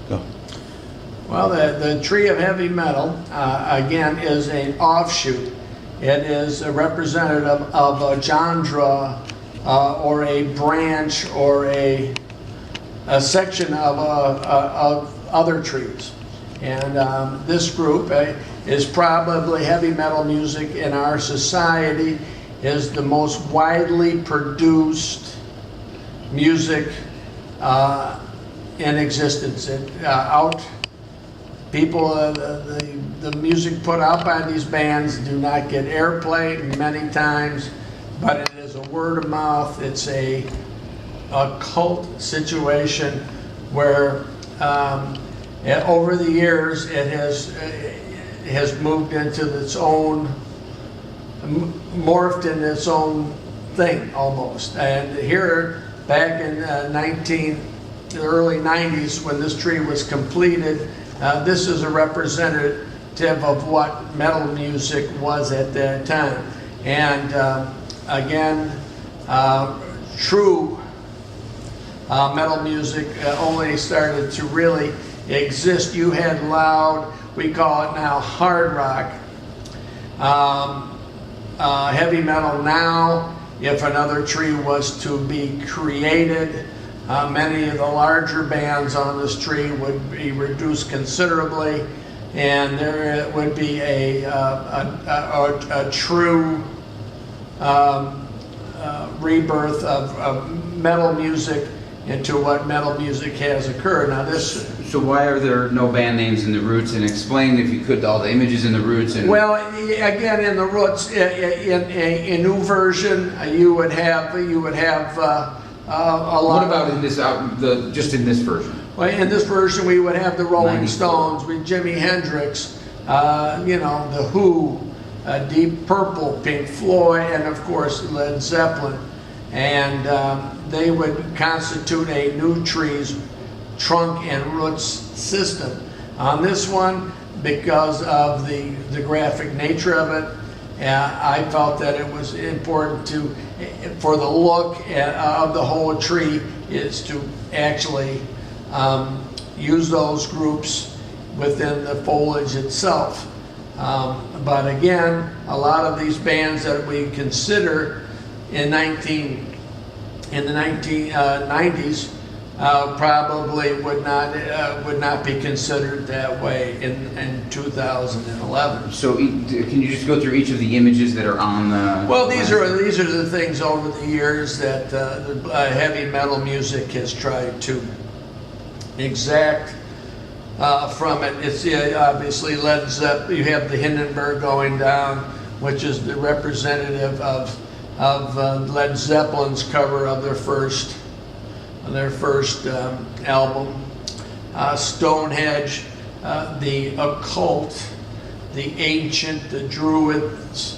Go. Well, the tree of heavy metal, again, is an offshoot. It is a representative of a genre or a branch or a section of other trees. And this group is probably heavy metal music in our society, is the most widely produced music in existence. People, the music put out by these bands do not get airplay many times, but it is a word of mouth. It's a cult situation where over the years it has moved into its own, morphed in its own thing almost. And here, back in the early 90s, when this tree was completed, this is a representative of what metal music was at that time. And again, true metal music only started to really exist. You had loud, we call it now hard rock. Heavy metal now, if another tree was to be created, many of the larger bands on this tree would be reduced considerably, and there would be a true rebirth of metal music into what metal music has occurred. Now this. So why are there no band names in the Roots? And explain, if you could, all the images in the Roots. And well, again, in the Roots, in a new version, you would have a lot. What about in this just in this version? Well, in this version, we would have the Rolling 94. Stones with Jimi Hendrix, the Who, Deep Purple, Pink Floyd, and of course Led Zeppelin, and they would constitute a new tree's trunk and roots system. On this one, because of the graphic nature of it, I felt that it was important for the look of the whole tree is to actually use those groups within the foliage itself. But again, a lot of these bands that we consider in the 1990s probably would not be considered that way in 2011. So can you just go through each of the images that are on the? Well, these are the things over the years that heavy metal music has tried to exact from it. It's obviously Led Zeppelin. You have the Hindenburg going down, which is the representative of Led Zeppelin's cover of their first album. Stonehenge, the occult, the ancient, the Druids,